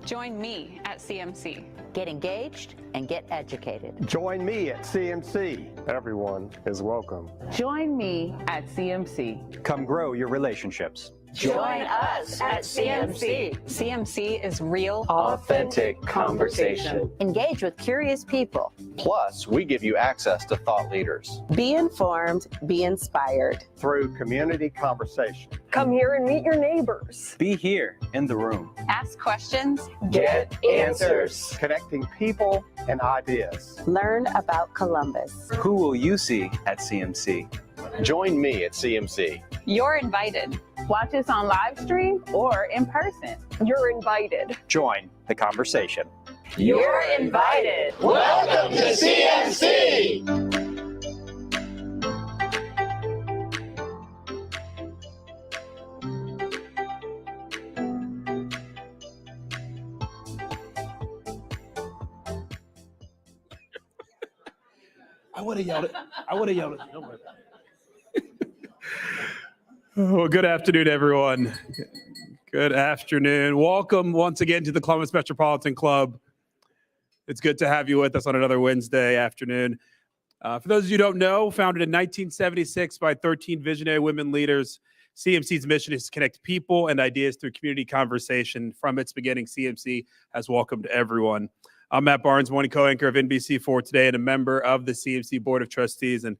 Join me at CMC. Get engaged and get educated. Join me at CMC. Everyone is welcome. Join me at CMC. Come grow your relationships. Join us at CMC. CMC is real, authentic conversation. Engage with curious people. Plus, we give you access to thought leaders. Be informed, be inspired. Through community conversation. Come here and meet your neighbors. Be here in the room. Ask questions, Get answers. Connecting people and ideas. Learn about Columbus. Who will you see at CMC? Join me at CMC. You're invited. Watch us on live stream or in person. You're invited. Join the conversation. You're invited. Welcome to CMC. I would have yelled it. Don't worry. Well, good afternoon, everyone. Good afternoon. Welcome once again to the Columbus Metropolitan Club. It's good to have you with us on another Wednesday afternoon. For those of you who don't know, founded in 1976 by 13 visionary women leaders, CMC's mission is to connect people and ideas through community conversation. From its beginning, CMC has welcomed everyone. I'm Matt Barnes, morning co-anchor of NBC4 Today and a member of the CMC Board of Trustees. And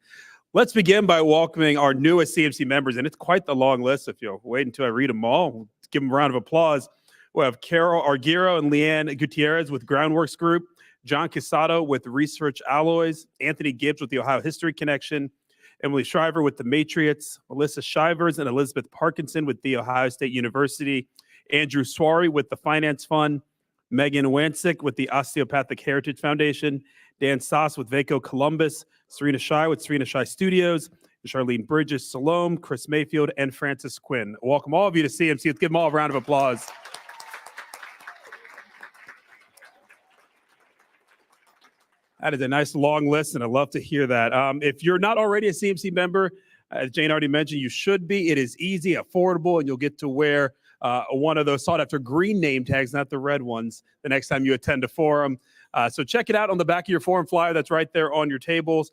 let's begin by welcoming our newest CMC members, and it's quite the long list. If you'll wait until I read them all, we'll give them a round of applause. We have Carol Arguero and Leanne Gutierrez with Groundworks Group, John Quesado with Research Alloys, Anthony Gibbs with the Ohio History Connection, Emily Shriver with the Matriots, Melissa Shivers and Elizabeth Parkinson with the Ohio State University, Andrew Swari with the Finance Fund, Megan Wancick with the Osteopathic Heritage Foundation, Dan Soss with Vaco Columbus, Serena Shai with Serena Shai Studios, Charlene Bridges, Salome, Chris Mayfield, and Francis Quinn. Welcome all of you to CMC. Let's give them all a round of applause. That is a nice long list, and I love to hear that. If you're not already a CMC member, as Jane already mentioned, you should be. It is easy, affordable, and you'll get to wear one of those sought-after green name tags, not the red ones, the next time you attend a forum. So check it out on the back of your forum flyer that's right there on your tables.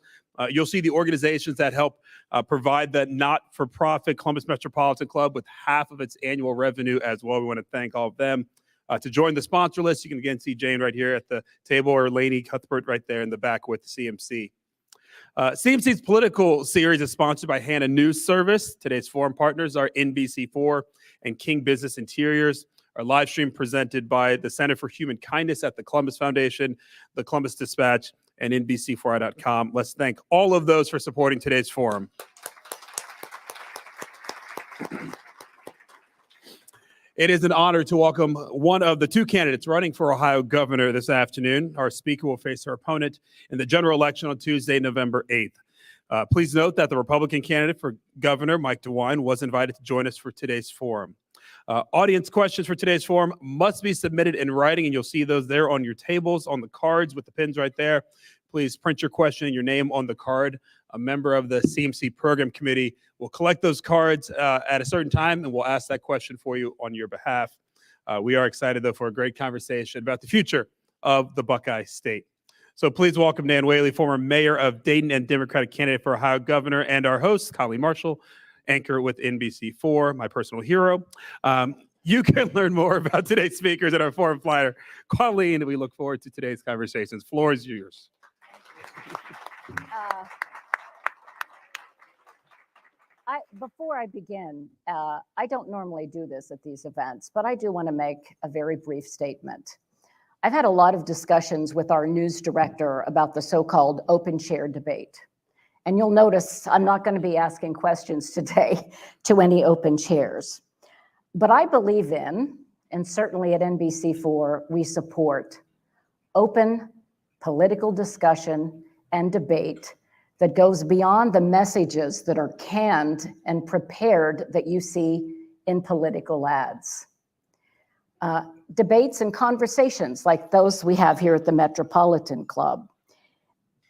You'll see the organizations that help provide the not-for-profit Columbus Metropolitan Club with half of its annual revenue as well. We want to thank all of them. To join the sponsor list, you can again see Jane right here at the table, or Lainey Cuthbert right there in the back with CMC. CMC's political series is sponsored by Hannah News Service. Today's forum partners are NBC4 and King Business Interiors. Our live stream presented by the Center for Human Kindness at the Columbus Foundation, the Columbus Dispatch, and NBC4i.com. Let's thank all of those for supporting today's forum. It is an honor to welcome one of the two candidates running for Ohio governor this afternoon. Our speaker will face her opponent in the general election on Tuesday, November 8th. Please note that the Republican candidate for governor, Mike DeWine, was invited to join us for today's forum. Audience questions for today's forum must be submitted in writing, and you'll see those there on your tables, on the cards with the pins right there. Please print your question and your name on the card. A member of the CMC program committee will collect those cards at a certain time, and we'll ask that question for you on your behalf. We are excited, though, for a great conversation about the future of the Buckeye State. So please welcome Nan Whaley, former mayor of Dayton and Democratic candidate for Ohio governor, and our host, Colleen Marshall, anchor with NBC4, my personal hero. You can learn more about today's speakers at our forum flyer. Colleen, we look forward to today's conversations. Floor is yours. Before I begin, I don't normally do this at these events, but I do want to make a very brief statement. I've had a lot of discussions with our news director about the so-called open chair debate. And you'll notice I'm not going to be asking questions today to any open chairs. But I believe in, and certainly at NBC4, we support open political discussion and debate that goes beyond the messages that are canned and prepared that you see in political ads. Debates and conversations like those we have here at the Metropolitan Club.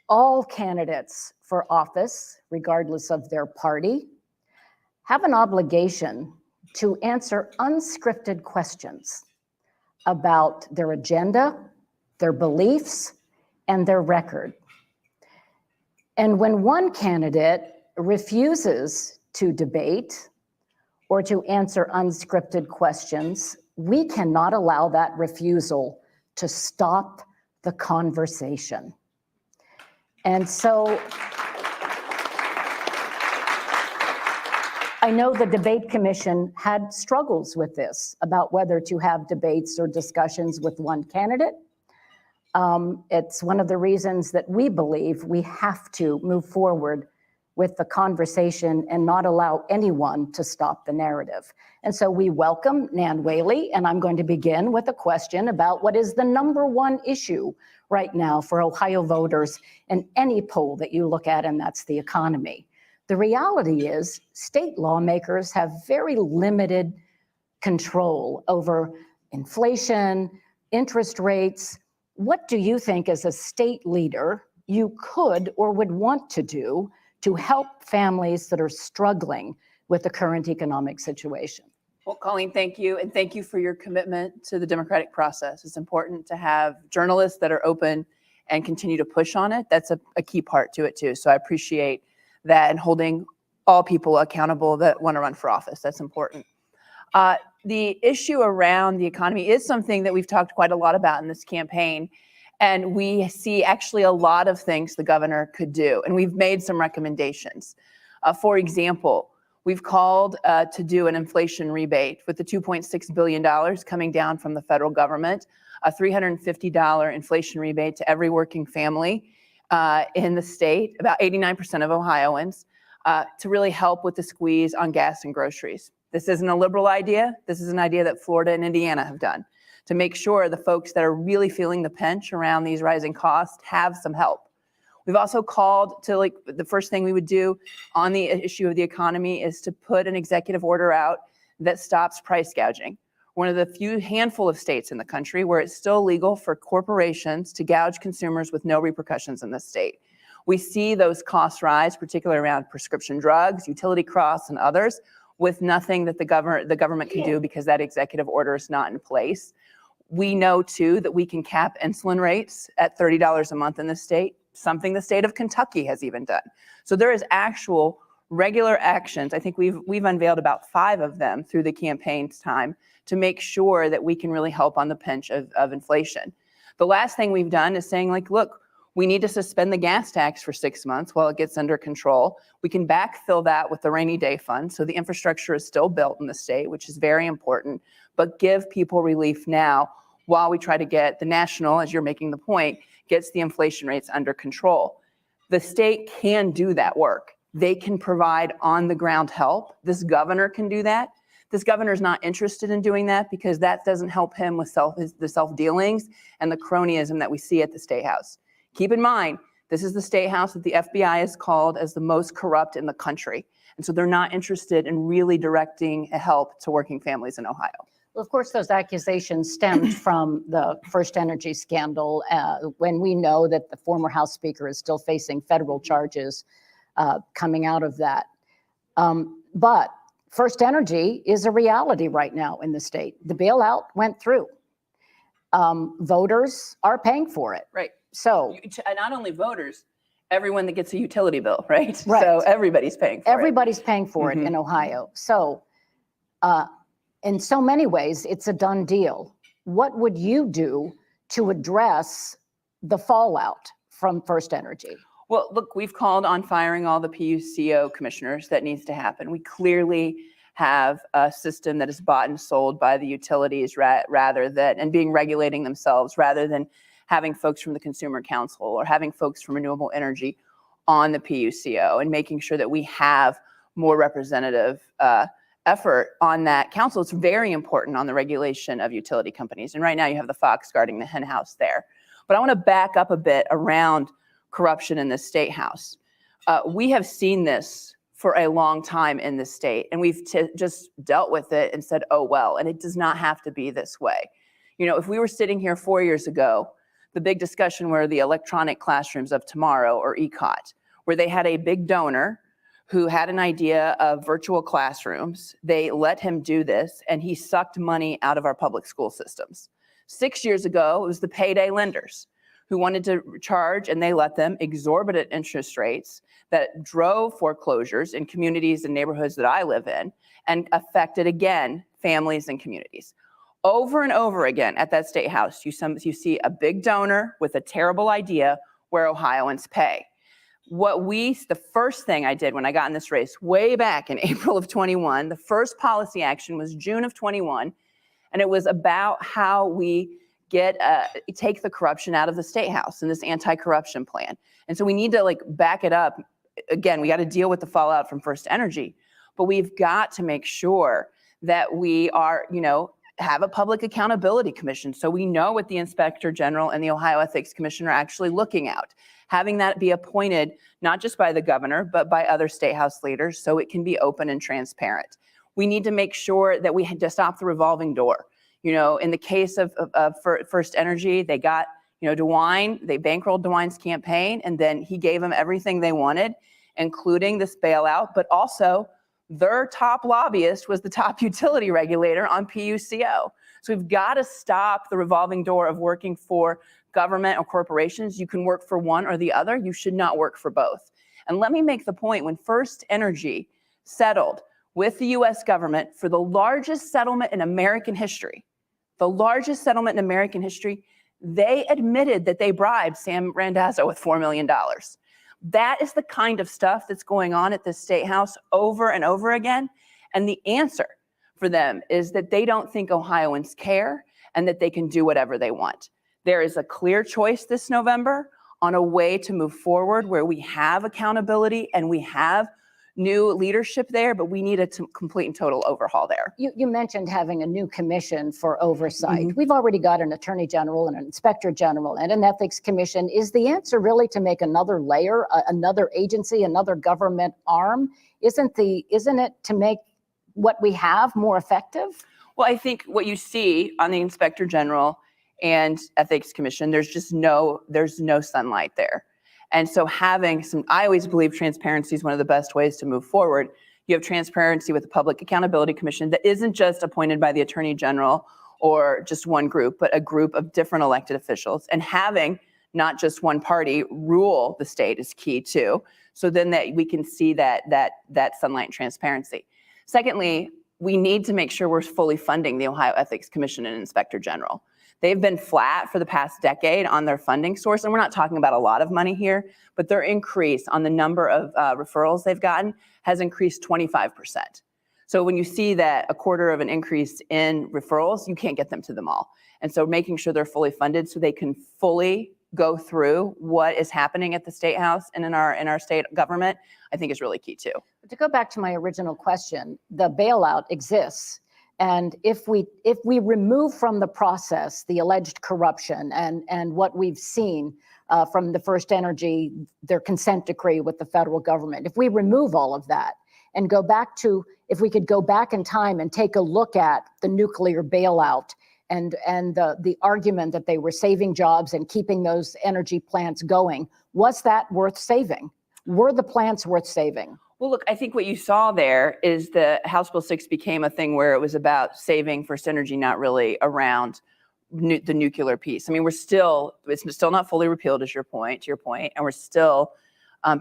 All candidates for office, regardless of their party, have an obligation to answer unscripted questions about their agenda, their beliefs, and their record. And when one candidate refuses to debate or to answer unscripted questions, we cannot allow that refusal to stop the conversation. And so I know the debate commission had struggles with this about whether to have debates or discussions with one candidate. It's one of the reasons that we believe we have to move forward with the conversation and not allow anyone to stop the narrative. And so we welcome Nan Whaley, and I'm going to begin with a question about what is the number one issue right now for Ohio voters in any poll that you look at, and that's the economy. The reality is state lawmakers have very limited control over inflation, interest rates. What do you think as a state leader you could or would want to do to help families that are struggling with the current economic situation? Well, Colleen, thank you. And thank you for your commitment to the democratic process. It's important to have journalists that are open and continue to push on it. That's a key part to it too. So I appreciate that, and holding all people accountable that want to run for office. That's important. The issue around the economy is something that we've talked quite a lot about in this campaign. And we see actually a lot of things the governor could do. And we've made some recommendations. For example, we've called to do an inflation rebate with the $2.6 billion coming down from the federal government, a $350 inflation rebate to every working family in the state, about 89% of Ohioans, to really help with the squeeze on gas and groceries. This isn't a liberal idea. This is an idea that Florida and Indiana have done. to make sure the folks that are really feeling the pinch around these rising costs have some help. We've also called to, like, the first thing we would do on the issue of the economy is to put an executive order out that stops price gouging. One of the few handful of states in the country where it's still legal for corporations to gouge consumers with no repercussions in this state. We see those costs rise, particularly around prescription drugs, utility costs, and others, with nothing that the government can do because that executive order is not in place. We know, too, that we can cap insulin rates at $30 a month in the state, something the state of Kentucky has even done. So there is actual regular actions. I think we've unveiled about 5 of them through the campaign's time to make sure that we can really help on the pinch of inflation. The last thing we've done is saying, like, look, we need to suspend the gas tax for 6 months while it gets under control. We can backfill that with the rainy day fund. So the infrastructure is still built in the state, which is very important, but give people relief now while we try to get the national, as you're making the point, gets the inflation rates under control. The state can do that work. They can provide on the ground help. This governor can do that. This governor is not interested in doing that because that doesn't help him with the self-dealings and the cronyism that we see at the State House. Keep in mind, this is the State House that the FBI has called as the most corrupt in the country. And so they're not interested in really directing help to working families in Ohio. Well, of course, those accusations stemmed from the First Energy scandal, when we know that the former House Speaker is still facing federal charges coming out of that. But First Energy is a reality right now in the state. The bailout went through. Voters are paying for it. Right. So not only voters, everyone that gets a utility bill, right? Right. So everybody's paying for it. Everybody's paying for it in Ohio. So in so many ways, it's a done deal. What would you do to address the fallout from First Energy? Well, look, we've called on firing all the PUCO commissioners. That needs to happen. We clearly have a system that is bought and sold by the utilities rather than, and being regulating themselves rather than having folks from the Consumer Council or having folks from renewable energy on the PUCO, and making sure that we have more representative effort on that council. It's very important on the regulation of utility companies. And right now you have the fox guarding the hen house there. But I want to back up a bit around corruption in the State House. We have seen this for a long time in the state, and we've just dealt with it and said, oh, well, and it does not have to be this way. You know, if we were sitting here 4 years ago, the big discussion were the electronic classrooms of tomorrow, or ECOT, where they had a big donor who had an idea of virtual classrooms. They let him do this, and he sucked money out of our public school systems. 6 years ago, it was the payday lenders who wanted to charge, and they let them, exorbitant interest rates that drove foreclosures in communities and neighborhoods that I live in, and affected, again, families and communities. Over and over again at that State House, you see a big donor with a terrible idea where Ohioans pay. The first thing I did when I got in this race way back in April of 21, the first policy action was June of 21, and it was about how we take the corruption out of the State House and this anti-corruption plan. And so we need to back it up. Again, we got to deal with the fallout from First Energy, but we've got to make sure that we are, have a public accountability commission so we know what the Inspector General and the Ohio Ethics Commission are actually looking at. Having that be appointed not just by the governor, but by other State House leaders so it can be open and transparent. We need to make sure that we stop the revolving door. In the case of First Energy, they got, DeWine, they bankrolled DeWine's campaign, and then he gave them everything they wanted, including this bailout, but also their top lobbyist was the top utility regulator on PUCO. So we've got to stop the revolving door of working for government or corporations. You can work for one or the other. You should not work for both. And let me make the point, when First Energy settled with the US government for the largest settlement in American history, they admitted that they bribed Sam Randazzo with $4 million. That is the kind of stuff that's going on at the State House over and over again. And the answer for them is that they don't think Ohioans care and that they can do whatever they want. There is a clear choice this November on a way to move forward where we have accountability and we have new leadership there, but we need a complete and total overhaul there. You mentioned having a new commission for oversight. We've already got an attorney general and an inspector general and an ethics commission. Is the answer really to make another layer, another agency, another government arm? Isn't it to make what we have more effective? Well, I think what you see on the inspector general and ethics commission, there's no sunlight there. And so having I always believe transparency is one of the best ways to move forward. You have transparency with the Public Accountability Commission that isn't just appointed by the Attorney General or just one group, but a group of different elected officials. And having not just one party rule the state is key too. So then that we can see that sunlight and transparency. Secondly, we need to make sure we're fully funding the Ohio Ethics Commission and Inspector General. They've been flat for the past decade on their funding source, and we're not talking about a lot of money here, but their increase on the number of referrals they've gotten has increased 25%. So when you see that a quarter of an increase in referrals, you can't get them to them all. And so making sure they're fully funded so they can fully go through what is happening at the State House and in our state government, I think is really key too. To go back to my original question, the bailout exists. And if we remove from the process the alleged corruption and what we've seen from the First Energy, their consent decree with the federal government, if we remove all of that and go back to, if we could go back in time and take a look at the nuclear bailout and the argument that they were saving jobs and keeping those energy plants going, was that worth saving? Were the plants worth saving? Well, look, I think what you saw there is the House Bill 6 became a thing where it was about saving First Energy, not really around the nuclear piece. I mean, it's still not fully repealed, to your point, and we're still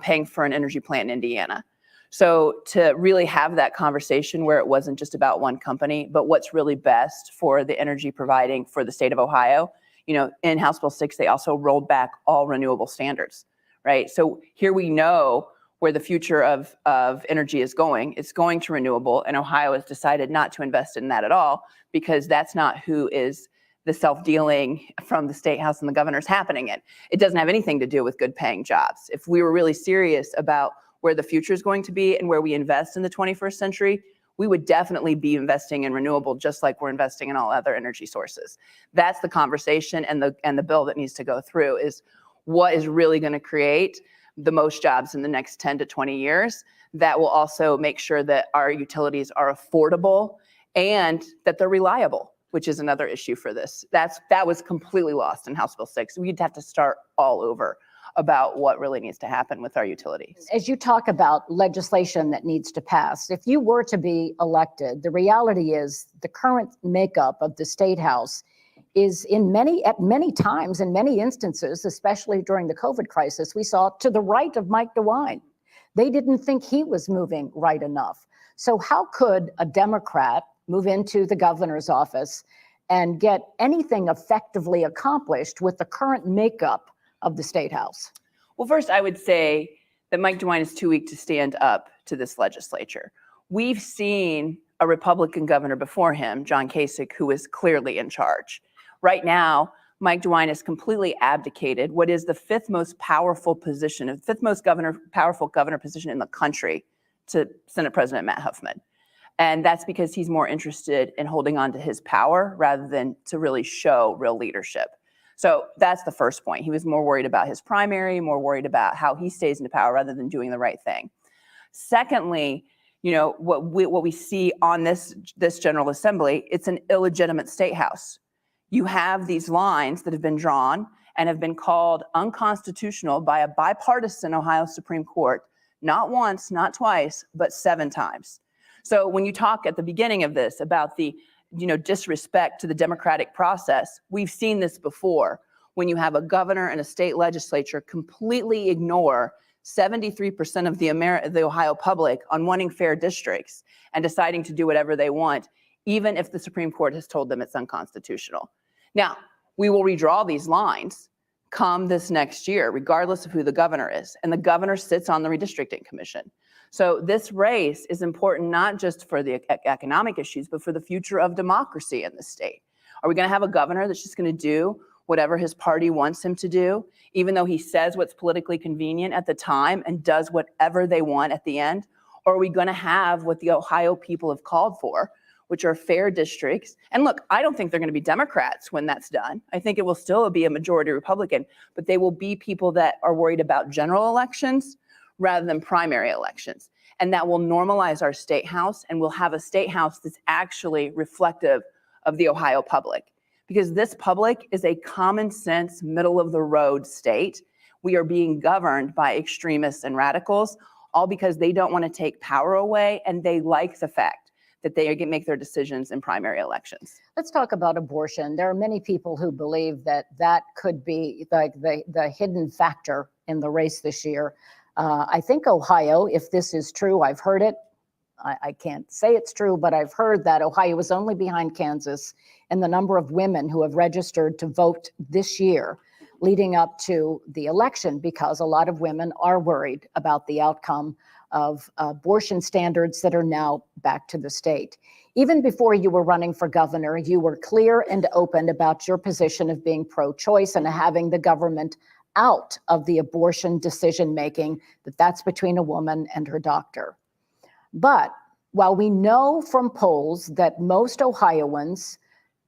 paying for an energy plant in Indiana. So to really have that conversation where it wasn't just about one company, but what's really best for the energy providing for the state of Ohio, in House Bill 6, they also rolled back all renewable standards, right? So here we know where the future of energy is going. It's going to renewable, and Ohio has decided not to invest in that at all because that's not who is the self-dealing from the State House and the governor's happening in. It doesn't have anything to do with good paying jobs. If we were really serious about where the future is going to be and where we invest in the 21st century, we would definitely be investing in renewable just like we're investing in all other energy sources. That's the conversation, and the bill that needs to go through is what is really going to create the most jobs in the next 10 to 20 years that will also make sure that our utilities are affordable and that they're reliable, which is another issue for this. That was completely lost in House Bill 6. We'd have to start all over about what really needs to happen with our utilities. As you talk about legislation that needs to pass, if you were to be elected, the reality is the current makeup of the State House is at many times, in many instances, especially during the COVID crisis, we saw to the right of Mike DeWine. They didn't think he was moving right enough. So how could a Democrat move into the governor's office and get anything effectively accomplished with the current makeup of the State House? Well, first, I would say that Mike DeWine is too weak to stand up to this legislature. We've seen a Republican governor before him, John Kasich, who is clearly in charge. Right now, Mike DeWine has completely abdicated what is the fifth most powerful governor position in the country to Senate President Matt Huffman. And that's because he's more interested in holding on to his power rather than to really show real leadership. So that's the first point. He was more worried about his primary, more worried about how he stays into power rather than doing the right thing. Secondly, what we see on this General Assembly, it's an illegitimate State House. You have these lines that have been drawn and have been called unconstitutional by a bipartisan Ohio Supreme Court, not once, not twice, but 7 times. So when you talk at the beginning of this about the disrespect to the democratic process, we've seen this before when you have a governor and a state legislature completely ignore 73% of the Ohio public on wanting fair districts and deciding to do whatever they want, even if the Supreme Court has told them it's unconstitutional. Now, we will redraw these lines come this next year, regardless of who the governor is. And the governor sits on the redistricting commission. So this race is important not just for the economic issues, but for the future of democracy in the state. Are we going to have a governor that's just going to do whatever his party wants him to do, even though he says what's politically convenient at the time and does whatever they want at the end? Or are we going to have what the Ohio people have called for, which are fair districts? And look, I don't think they're going to be Democrats when that's done. I think it will still be a majority Republican, but they will be people that are worried about general elections rather than primary elections. And that will normalize our state house, and we'll have a state house that's actually reflective of the Ohio public. Because this public is a common sense, middle of the road state. We are being governed by extremists and radicals, all because they don't want to take power away, and they like the fact that they make their decisions in primary elections. Let's talk about abortion. There are many people who believe that that could be like the hidden factor in the race this year. I think Ohio, if this is true, I've heard it. I can't say it's true, but I've heard that Ohio is only behind Kansas in the number of women who have registered to vote this year leading up to the election, because a lot of women are worried about the outcome of abortion standards that are now back to the state. Even before you were running for governor, you were clear and open about your position of being pro-choice and having the government out of the abortion decision-making, that's between a woman and her doctor. But while we know from polls that most Ohioans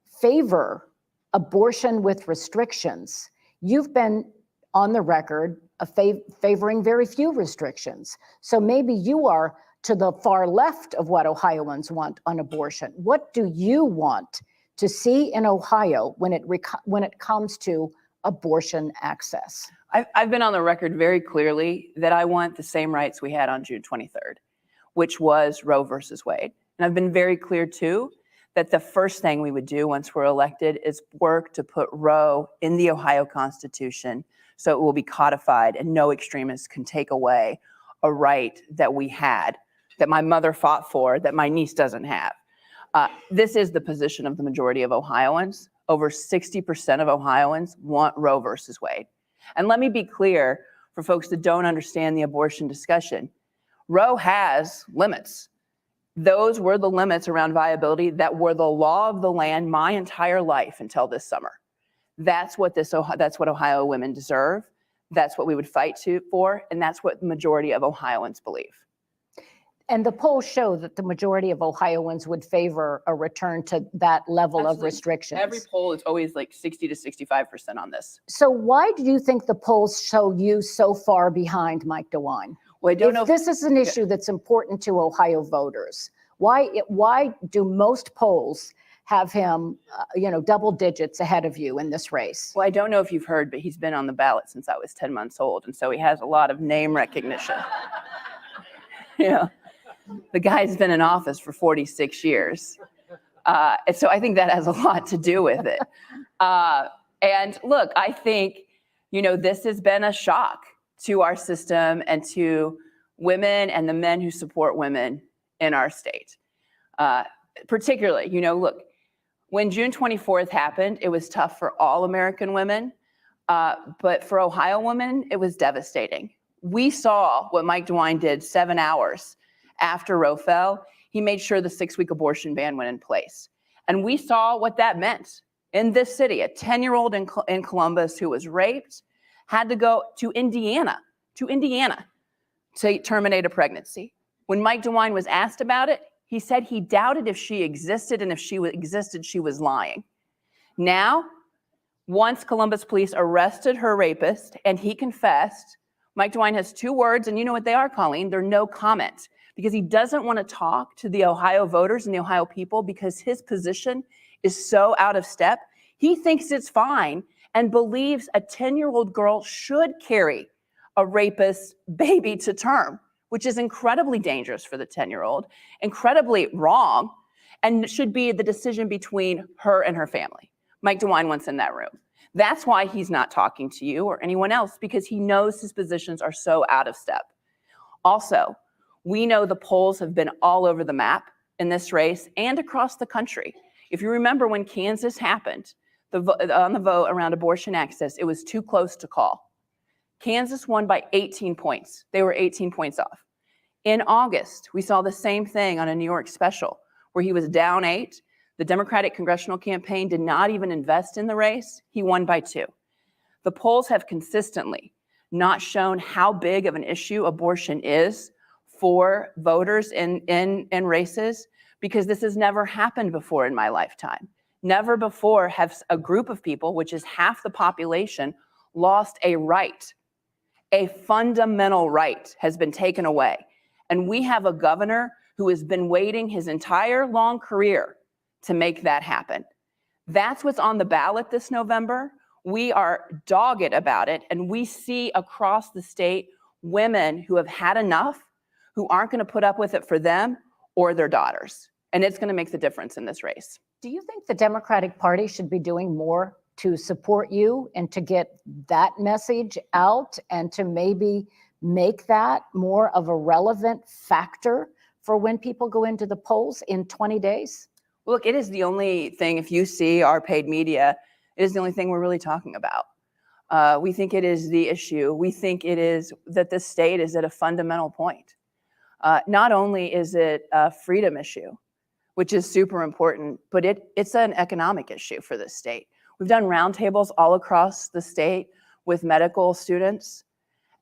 favor abortion with restrictions, you've been on the record of favoring very few restrictions. So maybe you are to the far left of what Ohioans want on abortion. What do you want to see in Ohio when it comes to abortion access? I've been on the record very clearly that I want the same rights we had on June 23rd, which was Roe versus Wade. And I've been very clear too that the first thing we would do once we're elected is work to put Roe in the Ohio Constitution so it will be codified and no extremists can take away a right that we had, that my mother fought for, that my niece doesn't have. This is the position of the majority of Ohioans. Over 60% of Ohioans want Roe versus Wade. And let me be clear for folks that don't understand the abortion discussion. Roe has limits. Those were the limits around viability that were the law of the land my entire life until this summer. That's what Ohio women deserve. That's what we would fight for, and that's what the majority of Ohioans believe. And the polls show that the majority of Ohioans would favor a return to that level Absolutely. Of restrictions. Every poll is always like 60 to 65% on this. So why do you think the polls show you so far behind Mike DeWine? Well, I don't know if this is an issue that's important to Ohio voters, why do most polls have him, double digits ahead of you in this race? Well, I don't know if you've heard, but he's been on the ballot since I was 10 months old, and so he has a lot of name recognition. The guy's been in office for 46 years. And so I think that has a lot to do with it. And look, I think, this has been a shock to our system and to women and the men who support women in our state. Particularly, look, when June 24th happened, it was tough for all American women, but for Ohio women, it was devastating. We saw what Mike DeWine did 7 hours after Roe fell. He made sure the 6-week abortion ban went in place. And we saw what that meant in this city. A 10-year-old in Columbus who was raped had to go to Indiana to terminate a pregnancy. When Mike DeWine was asked about it, he said he doubted if she existed, and if she existed, she was lying. Now, once Columbus police arrested her rapist and he confessed, Mike DeWine has 2 words, and you know what they are, Colleen? They're no comment, because he doesn't want to talk to the Ohio voters and the Ohio people because his position is so out of step. He thinks it's fine and believes a 10-year-old girl should carry a rapist baby to term, which is incredibly dangerous for the 10-year-old, incredibly wrong, and should be the decision between her and her family. Mike DeWine wants in that room. That's why he's not talking to you or anyone else, because he knows his positions are so out of step. Also, we know the polls have been all over the map in this race and across the country. If you remember when Kansas happened, on the vote around abortion access, it was too close to call. Kansas won by 18 points. They were 18 points off. In August, we saw the same thing on a New York special where he was down 8. The Democratic congressional campaign did not even invest in the race. He won by 2. The polls have consistently not shown how big of an issue abortion is for voters in races, because this has never happened before in my lifetime. Never before have a group of people, which is half the population, lost a right. A fundamental right has been taken away. And we have a governor who has been waiting his entire long career to make that happen. That's what's on the ballot this November. We are dogged about it, and we see across the state women who have had enough, who aren't going to put up with it for them or their daughters. And it's going to make the difference in this race. Do you think the Democratic Party should be doing more to support you and to get that message out and to maybe make that more of a relevant factor for when people go into the polls in 20 days? Look, it is the only thing, if you see our paid media, it is the only thing we're really talking about. We think it is the issue. We think it is that the state is at a fundamental point. Not only is it a freedom issue, which is super important, but it's an economic issue for the state. We've done roundtables all across the state with medical students,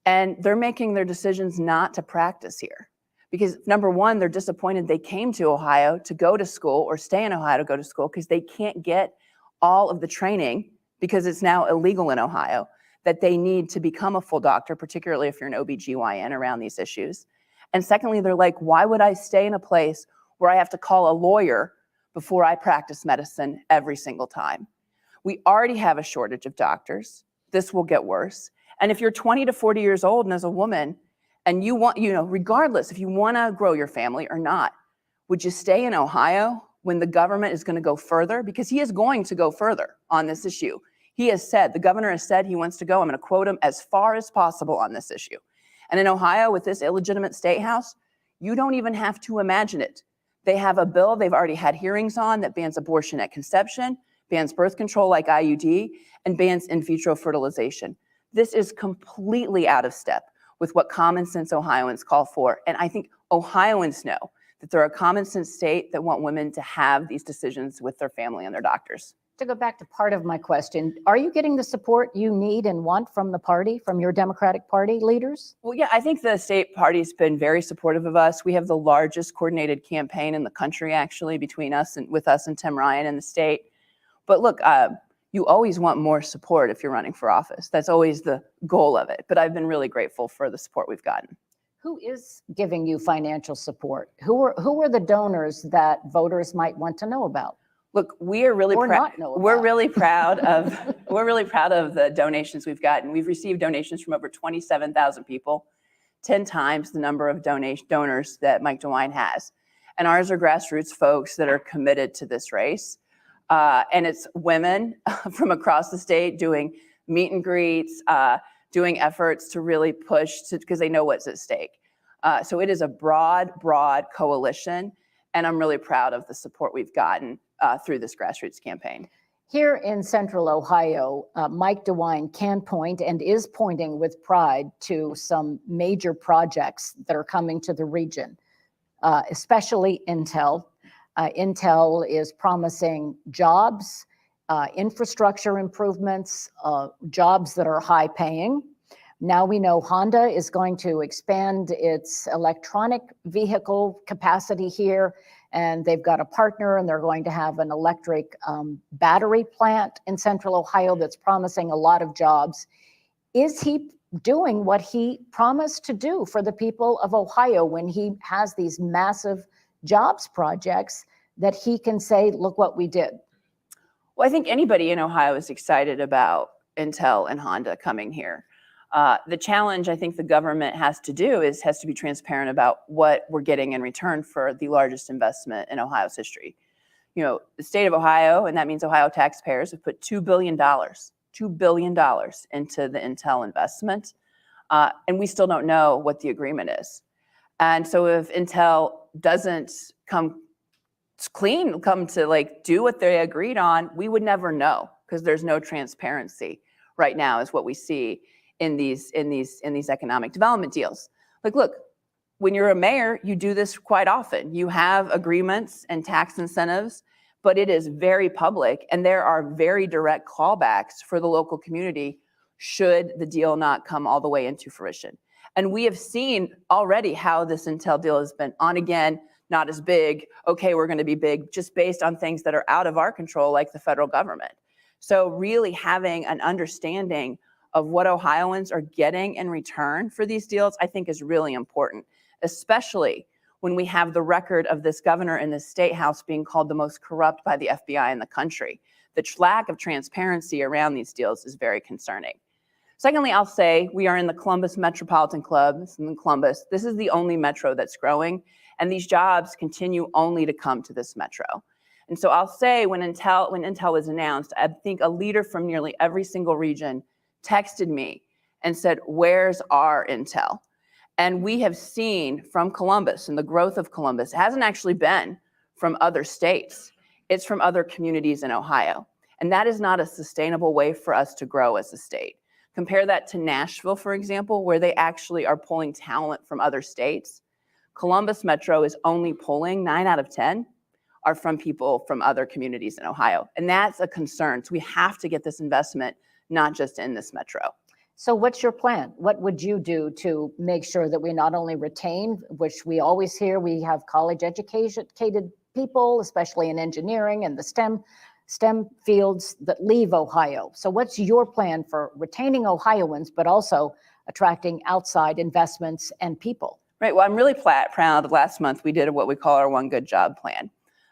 and they're making their decisions not to practice here. Because number one, they're disappointed they came to Ohio to go to school or stay in Ohio to go to school because they can't get all of the training, because it's now illegal in Ohio, that they need to become a full doctor, particularly if you're an OBGYN around these issues. And secondly, they're like, why would I stay in a place where I have to call a lawyer before I practice medicine every single time? We already have a shortage of doctors. This will get worse. And if you're 20 to 40 years old and as a woman, and you want, regardless if you want to grow your family or not, would you stay in Ohio when the government is going to go further? Because he is going to go further on this issue. He has said, the governor has said he wants to go, I'm going to quote him, as far as possible on this issue. And in Ohio, with this illegitimate state house, you don't even have to imagine it. They have a bill they've already had hearings on that bans abortion at conception, bans birth control like IUD, and bans in vitro fertilization. This is completely out of step with what common sense Ohioans call for. And I think Ohioans know that they're a common sense state that want women to have these decisions with their family and their doctors. To go back to part of my question, are you getting the support you need and want from the party, from your Democratic Party leaders? Well, yeah, I think the state party's been very supportive of us. We have the largest coordinated campaign in the country, actually, between us and with us and Tim Ryan in the state. But look, you always want more support if you're running for office. That's always the goal of it. But I've been really grateful for the support we've gotten. Who is giving you financial support? Who are the donors that voters might want to know about? Look, we are really proud. We're about? really proud of the donations we've gotten. We've received donations from over 27,000 people, 10 times the number of donors that Mike DeWine has. And ours are grassroots folks that are committed to this race. And it's women from across the state doing meet and greets, doing efforts to really push because they know what's at stake. So it is a broad coalition, and I'm really proud of the support we've gotten through this grassroots campaign. Here in Central Ohio, Mike DeWine can point and is pointing with pride to some major projects that are coming to the region, especially Intel. Intel is promising jobs, infrastructure improvements, jobs that are high paying. Now we know Honda is going to expand its electronic vehicle capacity here, and they've got a partner, and they're going to have an electric battery plant in Central Ohio that's promising a lot of jobs. Is he doing what he promised to do for the people of Ohio when he has these massive jobs projects that he can say, look what we did? Well, I think anybody in Ohio is excited about Intel and Honda coming here. The challenge I think the government has to be transparent about what we're getting in return for the largest investment in Ohio's history. The state of Ohio, and that means Ohio taxpayers, have put $2 billion into the Intel investment. And we still don't know what the agreement is. And so if Intel doesn't come to do what they agreed on, we would never know, because there's no transparency right now is what we see in these economic development deals. Look, when you're a mayor, you do this quite often. You have agreements and tax incentives, but it is very public, and there are very direct callbacks for the local community should the deal not come all the way into fruition. And we have seen already how this Intel deal has been on again, not as big. Okay, we're going to be big just based on things that are out of our control, like the federal government. So really having an understanding of what Ohioans are getting in return for these deals, I think is really important, especially when we have the record of this governor in the state house being called the most corrupt by the FBI in the country. The lack of transparency around these deals is very concerning. Secondly, I'll say we are in the Columbus Metropolitan Club. It's in Columbus. This is the only metro that's growing, and these jobs continue only to come to this metro. And so I'll say when Intel was announced, I think a leader from nearly every single region texted me and said, "Where's our Intel?" And we have seen from Columbus, and the growth of Columbus hasn't actually been from other states. It's from other communities in Ohio. And that is not a sustainable way for us to grow as a state. Compare that to Nashville, for example, where they actually are pulling talent from other states. Columbus Metro is only pulling 9 out of 10 are from people from other communities in Ohio. And that's a concern. So we have to get this investment, not just in this metro. So what's your plan? What would you do to make sure that we not only retain, which we always hear, we have college educated people, especially in engineering and the STEM fields that leave Ohio. So what's your plan for retaining Ohioans, but also attracting outside investments and people? Right, well, I'm really proud that last month we did what we call our One Good Job Plan.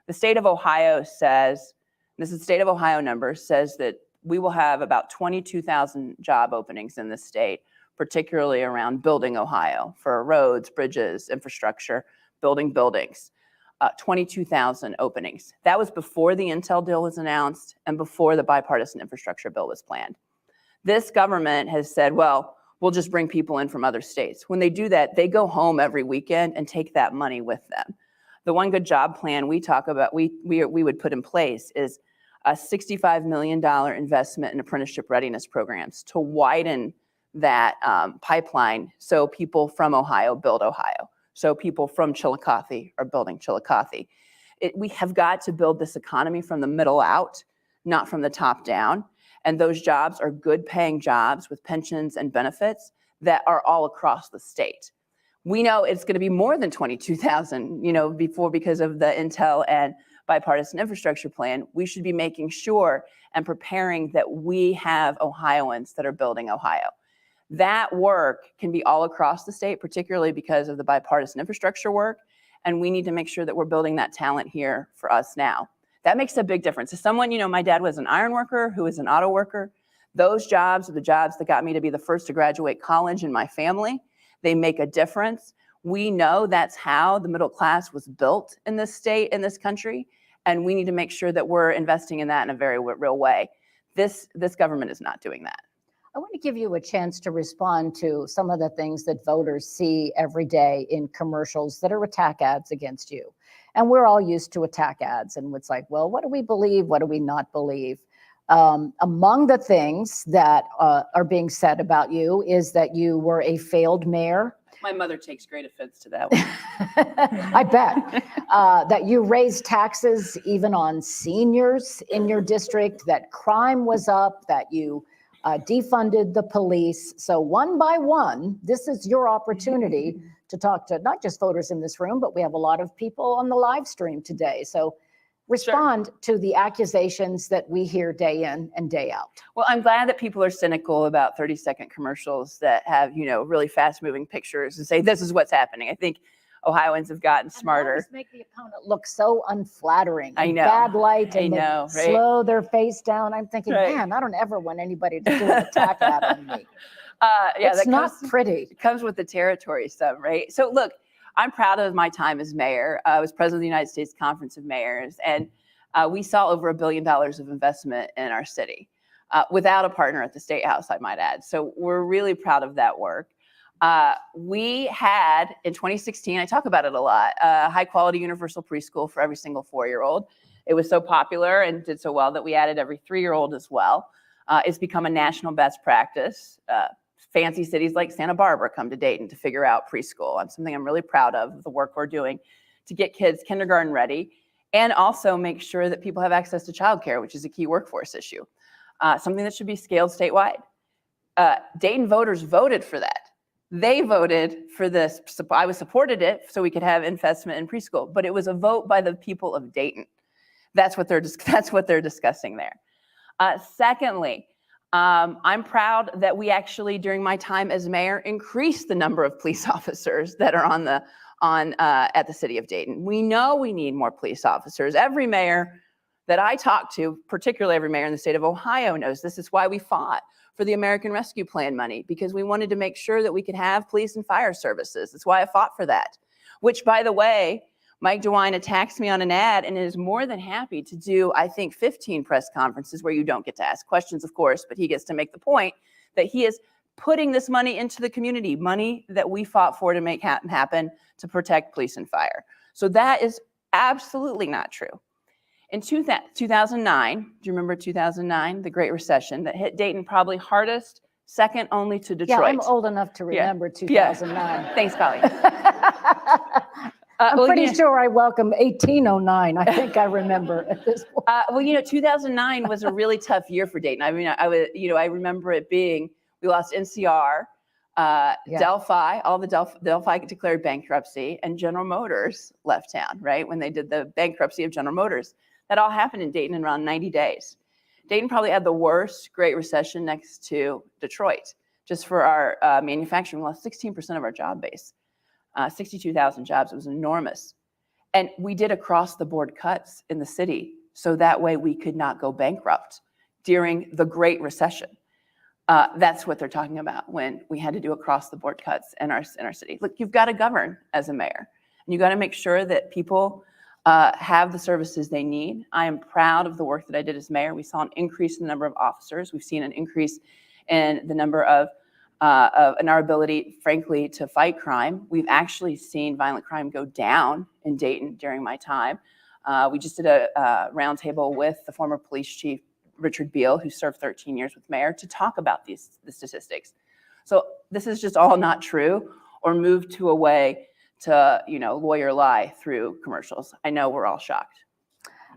The state of Ohio says, this is state of Ohio numbers, says that we will have about 22,000 job openings in this state, particularly around building Ohio for roads, bridges, infrastructure, building buildings. 22,000 openings. That was before the Intel deal was announced and before the bipartisan infrastructure bill was planned. This government has said, well, we'll just bring people in from other states. When they do that, they go home every weekend and take that money with them. The One Good Job Plan we talk about, we would put in place is a $65 million investment in apprenticeship readiness programs to widen that pipeline so people from Ohio build Ohio. So people from Chillicothe are building Chillicothe. We have got to build this economy from the middle out, not from the top down. And those jobs are good paying jobs with pensions and benefits that are all across the state. We know it's going to be more than 22,000, because of the Intel and bipartisan infrastructure plan. We should be making sure and preparing that we have Ohioans that are building Ohio. That work can be all across the state, particularly because of the bipartisan infrastructure work. And we need to make sure that we're building that talent here for us now. That makes a big difference. As someone, my dad was an iron worker who was an auto worker. Those jobs are the jobs that got me to be the first to graduate college in my family. They make a difference. We know that's how the middle class was built in this state, in this country. And we need to make sure that we're investing in that in a very real way. This government is not doing that. I want to give you a chance to respond to some of the things that voters see every day in commercials that are attack ads against you. And we're all used to attack ads. And it's like, well, what do we believe? What do we not believe? Among the things that are being said about you is that you were a failed mayor. My mother takes great offense to that one. I bet. That you raised taxes even on seniors in your district, that crime was up, that you defunded the police. So one by one, this is your opportunity to talk to not just voters in this room, but we have a lot of people on the live stream today. So respond to the accusations that we hear day in and day out. Well, I'm glad that people are cynical about 30-second commercials that have, really fast-moving pictures and say, this is what's happening. I think Ohioans have gotten smarter. And make the opponent look so unflattering. I know. Bad light and right? slow their face down. I'm thinking, man, I don't ever want anybody to do an attack ad on me. It's not pretty. It comes with the territory stuff, right? So look, I'm proud of my time as mayor. I was president of the United States Conference of Mayors, and we saw over $1 billion of investment in our city without a partner at the State House, I might add. So we're really proud of that work. We had, in 2016, I talk about it a lot, high quality universal preschool for every single 4-year-old. It was so popular and did so well that we added every 3-year-old as well. It's become a national best practice. Fancy cities like Santa Barbara come to Dayton to figure out preschool. It's something I'm really proud of, the work we're doing to get kids kindergarten ready and also make sure that people have access to childcare, which is a key workforce issue, something that should be scaled statewide. Dayton voters voted for that. They voted for this. I supported it so we could have investment in preschool, but it was a vote by the people of Dayton. That's what they're discussing there. Secondly, I'm proud that we actually, during my time as mayor, increased the number of police officers that are at the city of Dayton. We know we need more police officers. Every mayor that I talk to, particularly every mayor in the state of Ohio, knows this is why we fought for the American Rescue Plan money, because we wanted to make sure that we could have police and fire services. That's why I fought for that, which, by the way, Mike DeWine attacks me on an ad and is more than happy to do, I think, 15 press conferences where you don't get to ask questions, of course, but he gets to make the point that he is putting this money into the community, money that we fought for to make happen to protect police and fire. So that is absolutely not true. In 2009, do you remember 2009, the Great Recession that hit Dayton probably hardest, second only to Detroit? Yeah, I'm old enough to remember 2009. Yeah. Thanks, Colleen. I'm pretty sure I welcome 1809. I think I remember at this point. 2009 was a really tough year for Dayton. I mean, I remember it being, we lost NCR, Delphi, all the Delphi declared bankruptcy, and General Motors left town, right? When they did the bankruptcy of General Motors. That all happened in Dayton in around 90 days. Dayton probably had the worst Great Recession next to Detroit. Just for our manufacturing, we lost 16% of our job base. 62,000 jobs, it was enormous. And we did across the board cuts in the city, so that way we could not go bankrupt during the Great Recession. That's what they're talking about when we had to do across the board cuts in our city. Look, you've got to govern as a mayor, and you got to make sure that people have the services they need. I am proud of the work that I did as mayor. We saw an increase in the number of officers. We've seen an increase in the number of in our ability, frankly, to fight crime. We've actually seen violent crime go down in Dayton during my time. We just did a roundtable with the former police chief, Richard Beal, who served 13 years with mayor, to talk about the statistics. So this is just all not true or moved to a way to, lawyer lie through commercials. I know we're all shocked.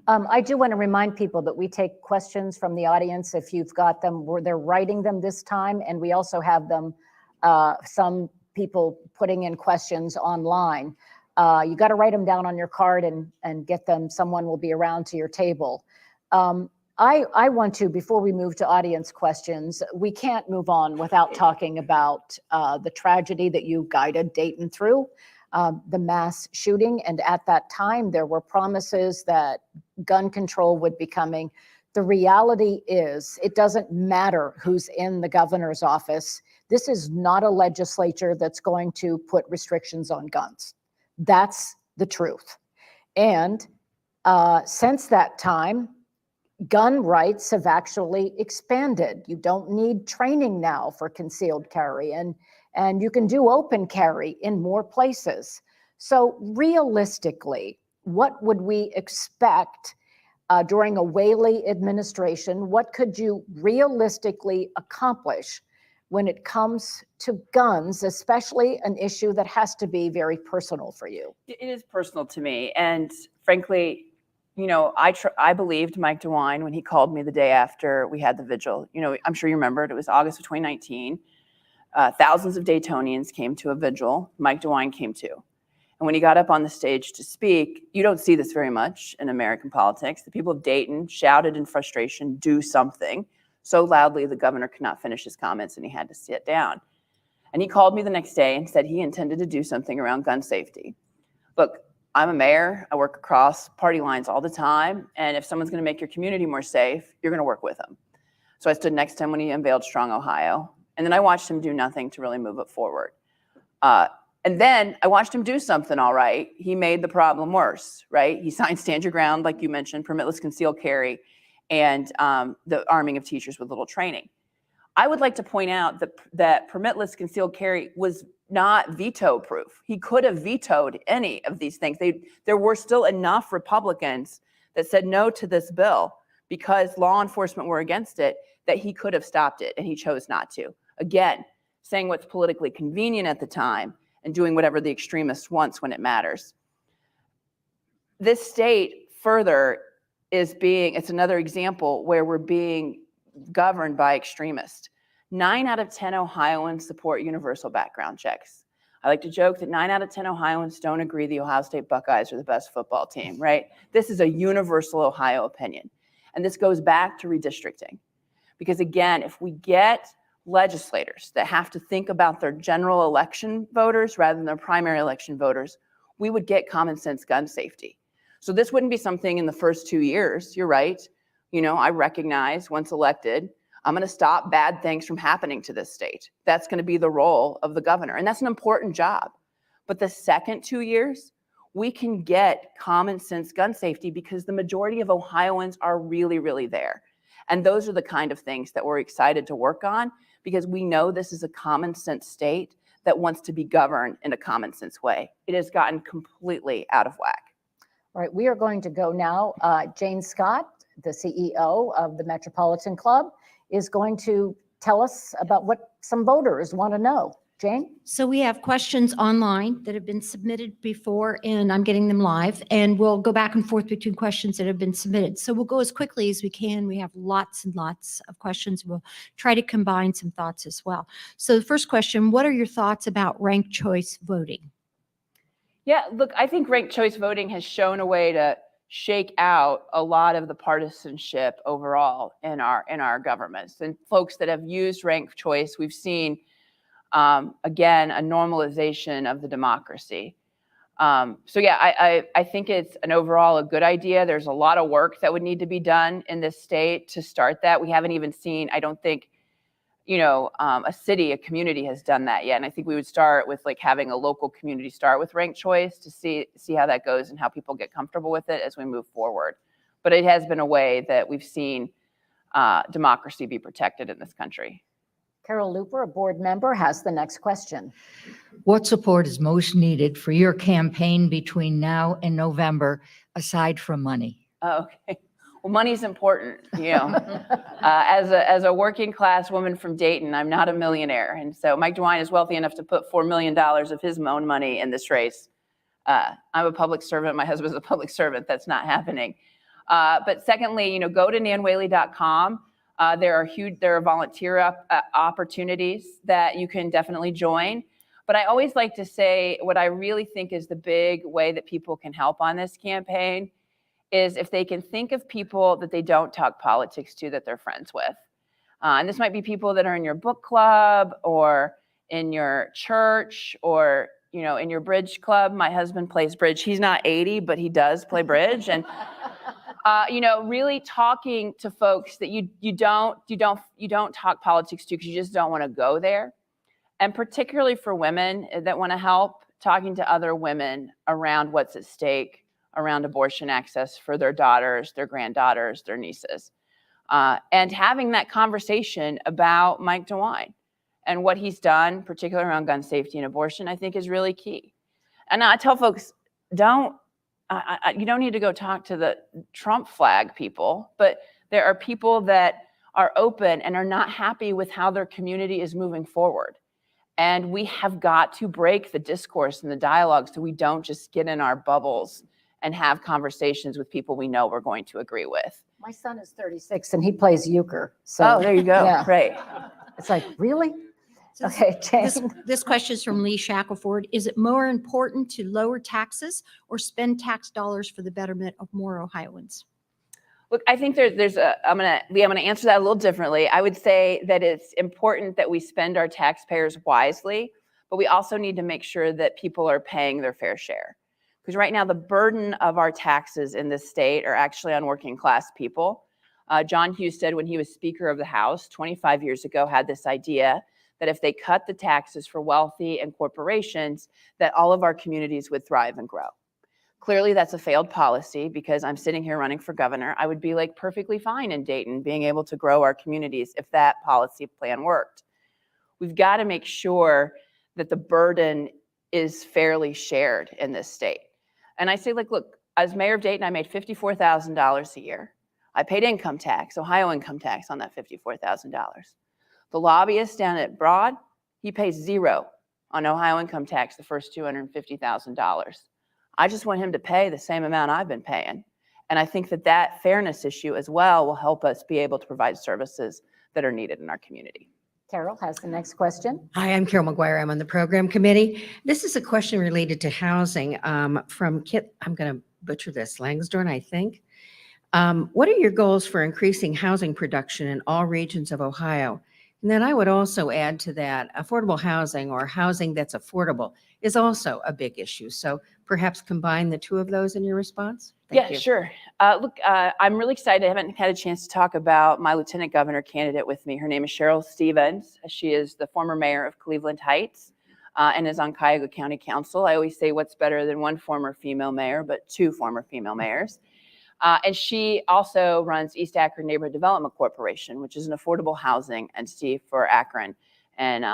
I do want to remind people that we take questions from the audience if you've got them, they're writing them this time, and we also have them, some people putting in questions online. You got to write them down on your card and get them. Someone will be around to your table. I want to, before we move to audience questions, we can't move on without talking about the tragedy that you guided Dayton through. The mass shooting. And at that time, there were promises that gun control would be coming. The reality is, it doesn't matter who's in the governor's office. This is not a legislature that's going to put restrictions on guns. That's the truth. And since that time, gun rights have actually expanded. You don't need training now for concealed carry, and you can do open carry in more places. So realistically, what would we expect during a Whaley administration? What could you realistically accomplish when it comes to guns, especially an issue that has to be very personal for you? It is personal to me. And frankly, I believed Mike DeWine when he called me the day after we had the vigil. I'm sure you remembered, it was August of 2019. Thousands of Daytonians came to a vigil. Mike DeWine came too. And when he got up on the stage to speak, you don't see this very much in American politics. The people of Dayton shouted in frustration, "Do something," so loudly the governor could not finish his comments and he had to sit down. And he called me the next day and said he intended to do something around gun safety. Look, I'm a mayor. I work across party lines all the time. And if someone's going to make your community more safe, you're going to work with them. So I stood next to him when he unveiled Strong Ohio. And then I watched him do nothing to really move it forward. And then I watched him do something all right. He made the problem worse, right? He signed Stand Your Ground, like you mentioned, permitless concealed carry, and the arming of teachers with little training. I would like to point out that permitless concealed carry was not veto proof. He could have vetoed any of these things. There were still enough Republicans that said no to this bill because law enforcement were against it, that he could have stopped it, and he chose not to. Again, saying what's politically convenient at the time and doing whatever the extremist wants when it matters. This state further it's another example where we're being governed by extremists. 9 out of 10 Ohioans support universal background checks. I like to joke that 9 out of 10 Ohioans don't agree the Ohio State Buckeyes are the best football team, right? This is a universal Ohio opinion. And this goes back to redistricting. Because again, if we get legislators that have to think about their general election voters rather than their primary election voters, we would get common sense gun safety. So this wouldn't be something in the first 2 years. You're right. I recognize once elected, I'm going to stop bad things from happening to this state. That's going to be the role of the governor. And that's an important job. But the second 2 years, we can get common sense gun safety because the majority of Ohioans are really, really there. And those are the kind of things that we're excited to work on because we know this is a common sense state that wants to be governed in a common sense way. It has gotten completely out of whack. All right, we are going to go now. Jane Scott, the CEO of the Metropolitan Club, is going to tell us about what some voters want to know. Jane? So we have questions online that have been submitted before, and I'm getting them live, and we'll go back and forth between questions that have been submitted. So we'll go as quickly as we can. We have lots and lots of questions. We'll try to combine some thoughts as well. So the first question, what are your thoughts about ranked choice voting? Yeah, look, I think ranked choice voting has shown a way to shake out a lot of the partisanship overall in our governments. And folks that have used ranked choice, we've seen, again, a normalization of the democracy. So yeah, I think it's overall a good idea. There's a lot of work that would need to be done in this state to start that. We haven't even seen, I don't think, a community has done that yet. And I think we would start with like having a local community start with ranked choice to see how that goes and how people get comfortable with it as we move forward. But it has been a way that we've seen democracy be protected in this country. Carol Looper, a board member, has the next question. What support is most needed for your campaign between now and November, aside from money? Oh, okay. Well, money's important, as a working class woman from Dayton, I'm not a millionaire. And so Mike DeWine is wealthy enough to put $4 million of his own money in this race. I'm a public servant. My husband's a public servant. That's not happening. But secondly, go to nanwhaley.com. There are volunteer opportunities that you can definitely join. But I always like to say what I really think is the big way that people can help on this campaign is if they can think of people that they don't talk politics to that they're friends with. And this might be people that are in your book club or in your church or, in your bridge club. My husband plays bridge. He's not 80, but he does play bridge. And, really talking to folks that you don't talk politics to because you just don't want to go there. And particularly for women that want to help, talking to other women around what's at stake around abortion access for their daughters, their granddaughters, their nieces. And having that conversation about Mike DeWine and what he's done, particularly around gun safety and abortion, I think is really key. And I tell folks, you don't need to go talk to the Trump flag people, but there are people that are open and are not happy with how their community is moving forward. And we have got to break the discourse and the dialogue so we don't just get in our bubbles and have conversations with people we know we're going to agree with. My son is 36 and he plays euchre. So, there you go. Yeah. Right. It's like, really? Okay, Jane. This question is from Lee Shackelford. Is it more important to lower taxes or spend tax dollars for the betterment of more Ohioans? Look, I think I'm gonna answer that a little differently. I would say that it's important that we spend our taxpayers wisely, but we also need to make sure that people are paying their fair share. Because right now, the burden of our taxes in this state are actually on working class people. John Husted, when he was Speaker of the House 25 years ago, had this idea that if they cut the taxes for wealthy and corporations, that all of our communities would thrive and grow. Clearly, that's a failed policy because I'm sitting here running for governor. I would be like perfectly fine in Dayton being able to grow our communities if that policy plan worked. We've got to make sure that the burden is fairly shared in this state. And I say, look, as mayor of Dayton, I made $54,000 a year. I paid income tax, Ohio income tax on that $54,000. The lobbyist down at Broad, he pays $0 on Ohio income tax the first $250,000. I just want him to pay the same amount I've been paying. And I think that fairness issue as well will help us be able to provide services that are needed in our community. Carol has the next question. Hi, I'm Carol McGuire. I'm on the program committee. This is a question related to housing from Kit. I'm going to butcher this, Langsdorn, I think. What are your goals for increasing housing production in all regions of Ohio? And then I would also add to that, affordable housing or housing that's affordable is also a big issue. So perhaps combine the two of those in your response? Thank you. Sure. Look, I'm really excited. I haven't had a chance to talk about my lieutenant governor candidate with me. Her name is Cheryl Stevens. She is the former mayor of Cleveland Heights and is on Cuyahoga County Council. I always say what's better than one former female mayor, but two former female mayors. And she also runs East Akron Neighborhood Development Corporation, which is an affordable housing entity for Akron and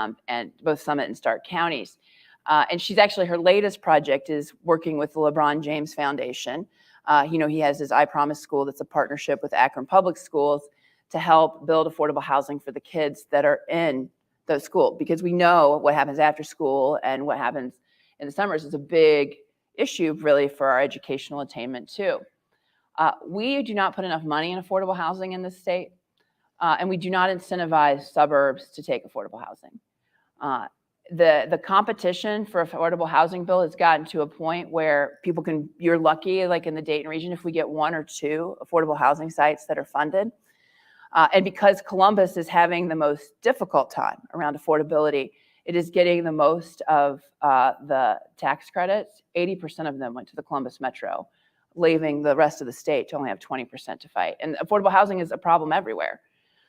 both Summit and Stark counties. And she's actually, her latest project is working with the LeBron James Foundation. He has his I Promise School that's a partnership with Akron Public Schools to help build affordable housing for the kids that are in those schools, because we know what happens after school and what happens in the summers is a big issue really for our educational attainment too. We do not put enough money in affordable housing in this state, and we do not incentivize suburbs to take affordable housing. The competition for affordable housing bill has gotten to a point where you're lucky, like in the Dayton region, if we get one or two affordable housing sites that are funded. And because Columbus is having the most difficult time around affordability, it is getting the most of the tax credits. 80% of them went to the Columbus Metro, leaving the rest of the state to only have 20% to fight. And affordable housing is a problem everywhere.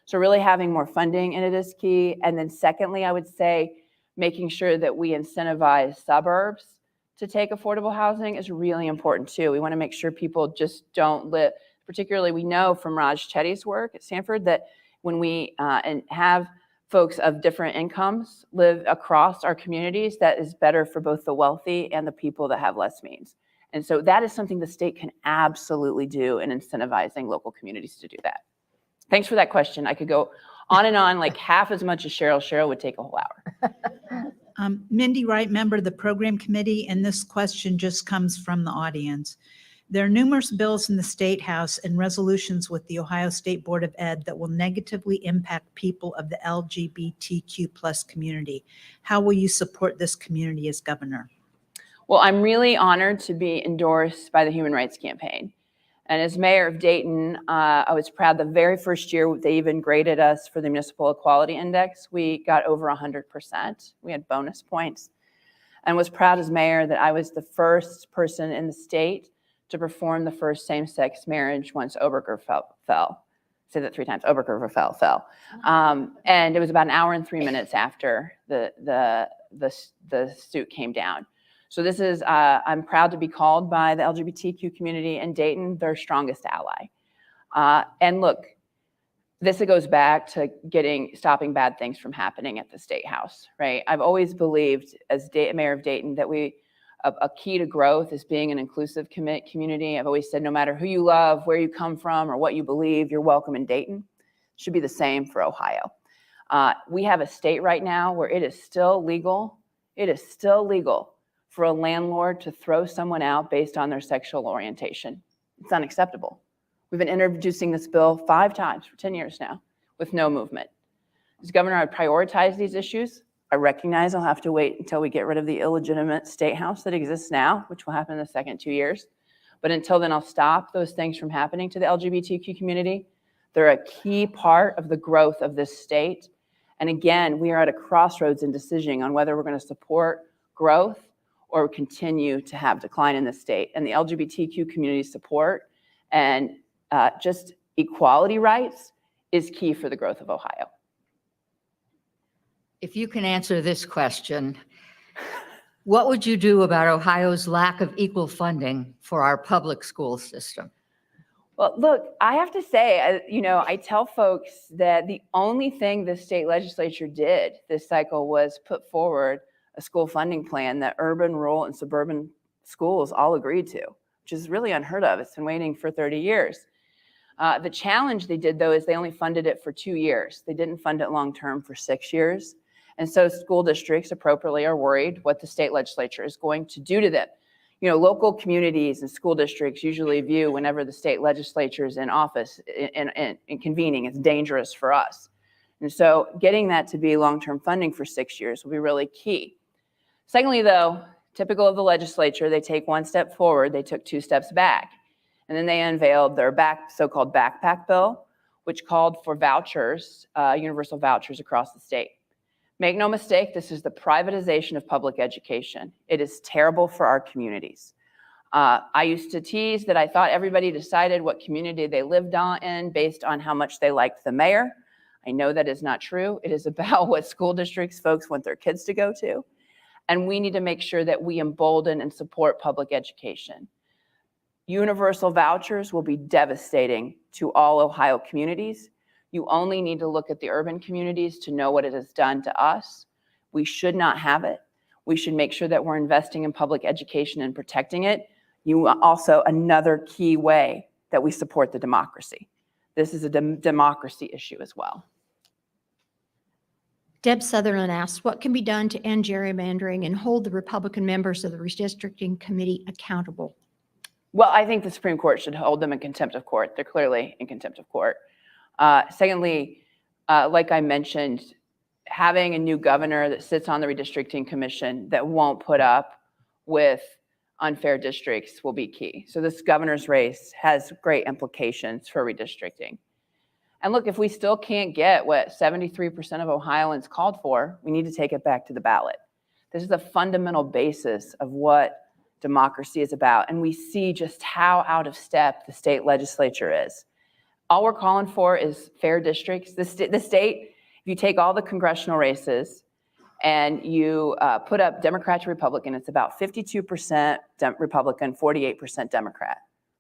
So really having more funding in it is key. And then secondly, I would say making sure that we incentivize suburbs to take affordable housing is really important too. We want to make sure people just don't live, particularly we know from Raj Chetty's work at Stanford that when we and have folks of different incomes live across our communities, that is better for both the wealthy and the people that have less means. And so that is something the state can absolutely do in incentivizing local communities to do that. Thanks for that question. I could go on and on, like half as much as Cheryl. Cheryl would take a whole hour. Mindy Wright, member of the program committee, and this question just comes from the audience. There are numerous bills in the State House and resolutions with the Ohio State Board of Ed that will negatively impact people of the LGBTQ+ community. How will you support this community as governor? Well, I'm really honored to be endorsed by the Human Rights Campaign. And as mayor of Dayton, I was proud the very first year they even graded us for the Municipal Equality Index. We got over 100%. We had bonus points. And was proud as mayor that I was the first person in the state to perform the first same-sex marriage once Oberger fell. Say that 3 times, Oberger fell. And it was about an hour and 3 minutes after the suit came down. So this is, I'm proud to be called by the LGBTQ community in Dayton their strongest ally. And look, this goes back to stopping bad things from happening at the State House, right? I've always believed as mayor of Dayton that a key to growth is being an inclusive community. I've always said no matter who you love, where you come from, or what you believe, you're welcome in Dayton. It should be the same for Ohio. We have a state right now where it is still legal. It is still legal for a landlord to throw someone out based on their sexual orientation. It's unacceptable. We've been introducing this bill 5 times for 10 years now with no movement. As governor, I prioritize these issues. I recognize I'll have to wait until we get rid of the illegitimate State House that exists now, which will happen in the second 2 years. But until then, I'll stop those things from happening to the LGBTQ community. They're a key part of the growth of this state. And again, we are at a crossroads in decisioning on whether we're going to support growth or continue to have decline in the state. And the LGBTQ community support and just equality rights is key for the growth of Ohio. If you can answer this question, what would you do about Ohio's lack of equal funding for our public school system? Well, look, I have to say, I tell folks that the only thing the state legislature did this cycle was put forward a school funding plan that urban, rural, and suburban schools all agreed to, which is really unheard of. It's been waiting for 30 years. The challenge they did, though, is they only funded it for 2 years. They didn't fund it long-term for 6 years. And so school districts appropriately are worried what the state legislature is going to do to them. Local communities and school districts usually view whenever the state legislature is in office and convening, it's dangerous for us. And so getting that to be long-term funding for 6 years will be really key. Secondly, though, typical of the legislature, they take one step forward, they took 2 steps back. And then they unveiled their so-called backpack bill, which called for vouchers, universal vouchers across the state. Make no mistake, this is the privatization of public education. It is terrible for our communities. I used to tease that I thought everybody decided what community they lived in based on how much they liked the mayor. I know that is not true. It is about what school districts folks want their kids to go to. And we need to make sure that we embolden and support public education. Universal vouchers will be devastating to all Ohio communities. You only need to look at the urban communities to know what it has done to us. We should not have it. We should make sure that we're investing in public education and protecting it. Also, another key way that we support the democracy. This is a democracy issue as well. Deb Sutherland asks, what can be done to end gerrymandering and hold the Republican members of the redistricting committee accountable? Well, I think the Supreme Court should hold them in contempt of court. They're clearly in contempt of court. Secondly, like I mentioned, having a new governor that sits on the redistricting commission that won't put up with unfair districts will be key. So this governor's race has great implications for redistricting. And look, if we still can't get what 73% of Ohioans called for, we need to take it back to the ballot. This is the fundamental basis of what democracy is about. And we see just how out of step the state legislature is. All we're calling for is fair districts. The state, if you take all the congressional races and you put up Democrat to Republican, it's about 52% Republican, 48% Democrat,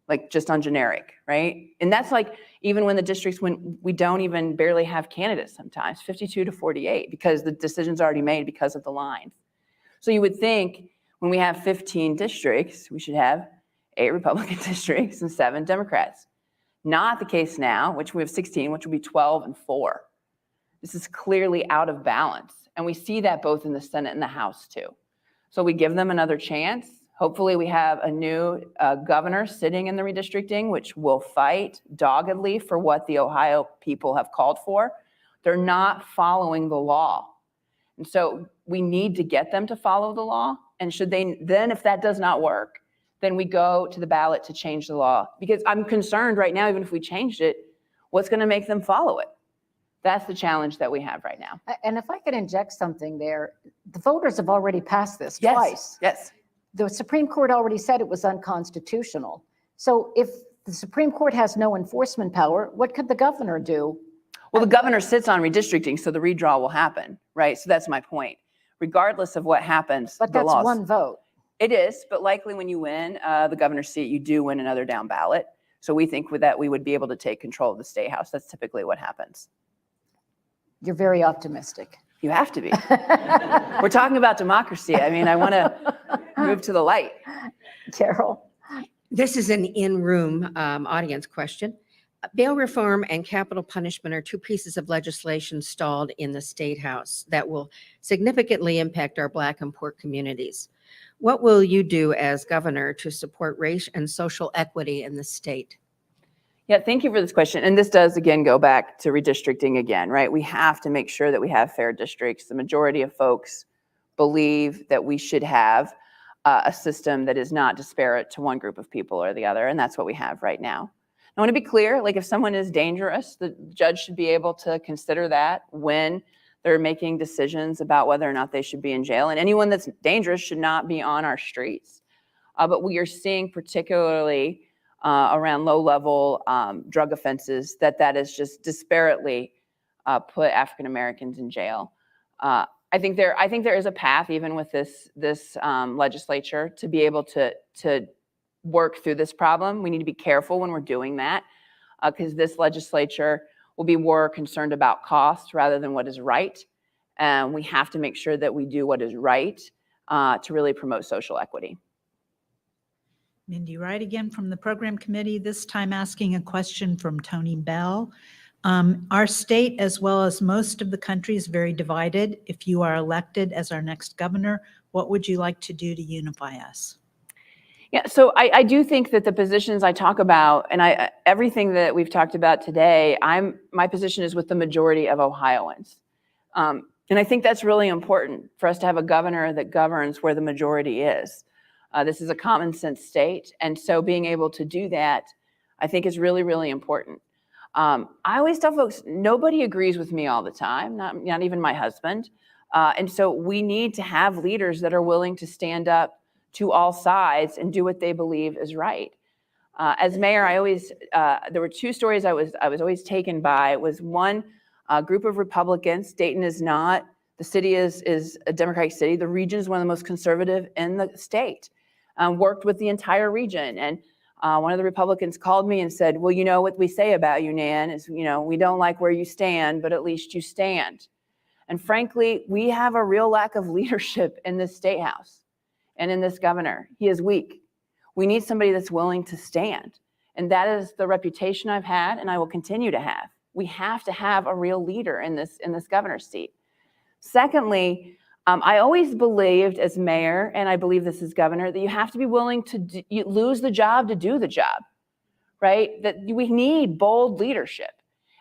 like just on generic, right? And that's like even when the districts, when we don't even barely have candidates sometimes, 52 to 48, because the decision's already made because of the lines. So you would think when we have 15 districts, we should have 8 Republican districts and 7 Democrats. Not the case now, which we have 16, which will be 12 and 4. This is clearly out of balance. And we see that both in the Senate and the House too. So we give them another chance. Hopefully we have a new governor sitting in the redistricting, which will fight doggedly for what the Ohio people have called for. They're not following the law. And so we need to get them to follow the law. And should they, then if that does not work, then we go to the ballot to change the law. Because I'm concerned right now, even if we changed it, what's going to make them follow it? That's the challenge that we have right now. And if I could inject something there, the voters have already passed this twice. Yes. The Supreme Court already said it was unconstitutional. So if the Supreme Court has no enforcement power, what could the governor do? Well, the governor sits on redistricting, so the redraw will happen, right? So that's my point. Regardless of what happens, But the that's laws. one vote. It is, but likely when you win the governor's seat, you do win another down ballot. So we think with that, we would be able to take control of the state house. That's typically what happens. You're very optimistic. You have to be. We're talking about democracy. I mean, I want to move to the light. Carol. This is an in-room audience question. Bail reform and capital punishment are 2 pieces of legislation stalled in the State House that will significantly impact our Black and poor communities. What will you do as governor to support race and social equity in the state? Yeah, thank you for this question. And this does, again, go back to redistricting again, right? We have to make sure that we have fair districts. The majority of folks believe that we should have a system that is not disparate to one group of people or the other, and that's what we have right now. I want to be clear, like if someone is dangerous, the judge should be able to consider that when they're making decisions about whether or not they should be in jail. And anyone that's dangerous should not be on our streets. But we are seeing particularly around low-level drug offenses that is just disparately put African Americans in jail. I think there is a path, even with this legislature, to be able to work through this problem. We need to be careful when we're doing that, because this legislature will be more concerned about cost rather than what is right. And we have to make sure that we do what is right to really promote social equity. Mindy Wright again from the program committee, this time asking a question from Tony Bell. Our state, as well as most of the country, is very divided. If you are elected as our next governor, what would you like to do to unify us? Yeah, so I do think that the positions I talk about, and everything that we've talked about today, my position is with the majority of Ohioans. And I think that's really important for us to have a governor that governs where the majority is. This is a common sense state, and so being able to do that, I think is really, really important. I always tell folks, nobody agrees with me all the time, not even my husband. And so we need to have leaders that are willing to stand up to all sides and do what they believe is right. As mayor, there were two stories I was always taken by. It was one group of Republicans. Dayton is not. The city is a Democratic city. The region is one of the most conservative in the state. Worked with the entire region. And one of the Republicans called me and said, well, you know what we say about you, Nan, is, we don't like where you stand, but at least you stand. And frankly, we have a real lack of leadership in this state house and in this governor. He is weak. We need somebody that's willing to stand. And that is the reputation I've had and I will continue to have. We have to have a real leader in this governor's seat. Secondly, I always believed as mayor, and I believe this as governor, that you have to be willing to lose the job to do the job, right? That we need bold leadership.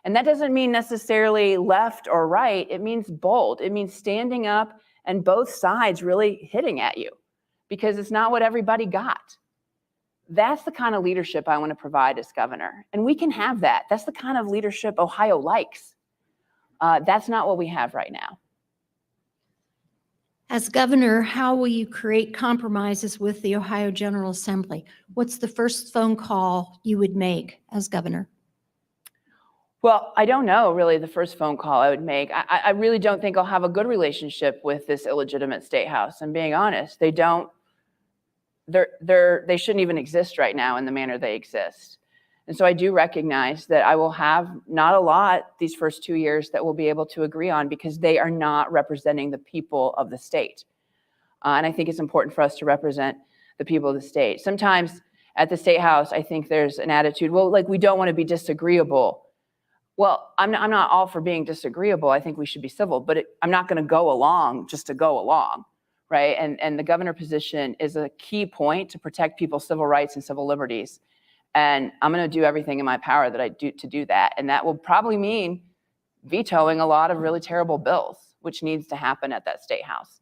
And that doesn't mean necessarily left or right. It means bold. It means standing up and both sides really hitting at you because it's not what everybody got. That's the kind of leadership I want to provide as governor. And we can have that. That's the kind of leadership Ohio likes. That's not what we have right now. As governor, how will you create compromises with the Ohio General Assembly? What's the first phone call you would make as governor? Well, I don't know really the first phone call I would make. I really don't think I'll have a good relationship with this illegitimate state house. I'm being honest. They shouldn't even exist right now in the manner they exist. And so I do recognize that I will have not a lot these first 2 years that we'll be able to agree on because they are not representing the people of the state. And I think it's important for us to represent the people of the state. Sometimes at the state house, I think there's an attitude, well, like we don't want to be disagreeable. Well, I'm not all for being disagreeable. I think we should be civil, but I'm not going to go along just to go along, right? And the governor position is a key point to protect people's civil rights and civil liberties. And I'm going to do everything in my power that I do to do that. And that will probably mean vetoing a lot of really terrible bills, which needs to happen at that state house.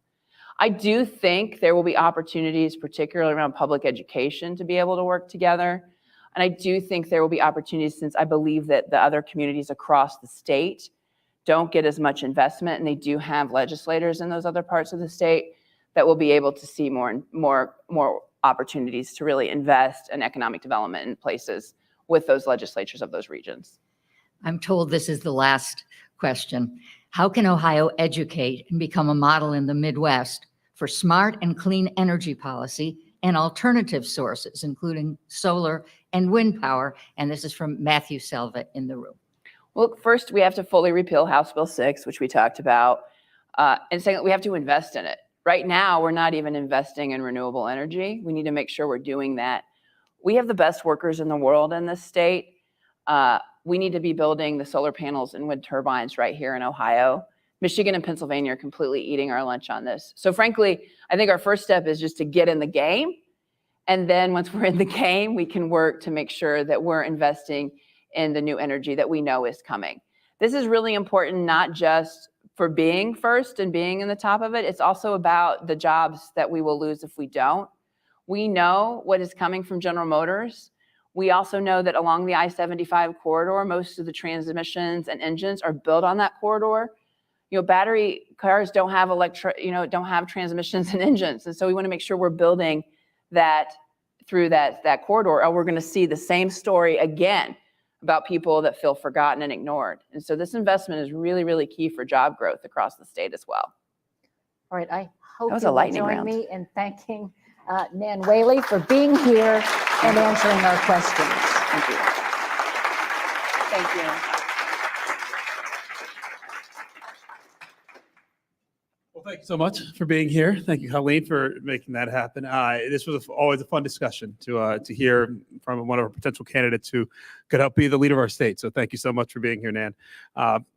I do think there will be opportunities, particularly around public education, to be able to work together. And I do think there will be opportunities since I believe that the other communities across the state don't get as much investment and they do have legislators in those other parts of the state that will be able to see more opportunities to really invest in economic development in places with those legislatures of those regions. I'm told this is the last question. How can Ohio educate and become a model in the Midwest for smart and clean energy policy and alternative sources, including solar and wind power? And this is from Matthew Selva in the room. Well, first, we have to fully repeal House Bill 6, which we talked about. And second, we have to invest in it. Right now, we're not even investing in renewable energy. We need to make sure we're doing that. We have the best workers in the world in this state. We need to be building the solar panels and wind turbines right here in Ohio. Michigan and Pennsylvania are completely eating our lunch on this. So frankly, I think our first step is just to get in the game. And then once we're in the game, we can work to make sure that we're investing in the new energy that we know is coming. This is really important, not just for being first and being in the top of it. It's also about the jobs that we will lose if we don't. We know what is coming from General Motors. We also know that along the I-75 corridor, most of the transmissions and engines are built on that corridor. Battery cars don't have don't have transmissions and engines. And so we want to make sure we're building that through that corridor, or we're going to see the same story again about people that feel forgotten and ignored. And so this investment is really, really key for job growth across the state as well. All right, I hope was you a will lightning join round. me in thanking Nan Whaley for being here and answering our questions. Thank you. Thank you. Thank you so much for being here. Thank you, Colleen, for making that happen. This was always a fun discussion to hear from one of our potential candidates who could help be the leader of our state. So thank you so much for being here, Nan.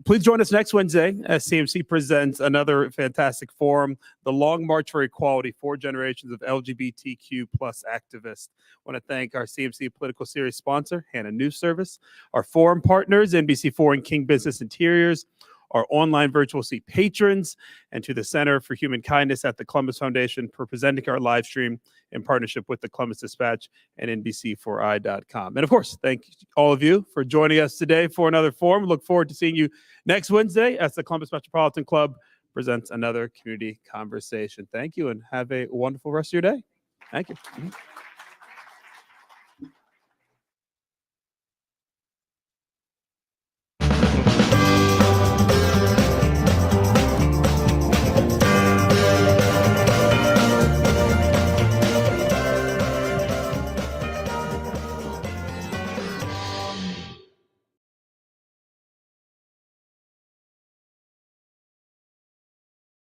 Please join us next Wednesday as CMC presents another fantastic forum, The Long March for Equality, 4 generations of LGBTQ plus activists. I want to thank our CMC Political Series sponsor, Hannah News Service, our forum partners, NBC4 and King Business Interiors, our online virtual seat patrons, and to the Center for Human Kindness at the Columbus Foundation for presenting our live stream in partnership with the Columbus Dispatch and NBC4i.com. And of course, thank all of you for joining us today for another forum. Look forward to seeing you next Wednesday as the Columbus Metropolitan Club presents another community conversation. Thank you and have a wonderful rest of your day. Thank you.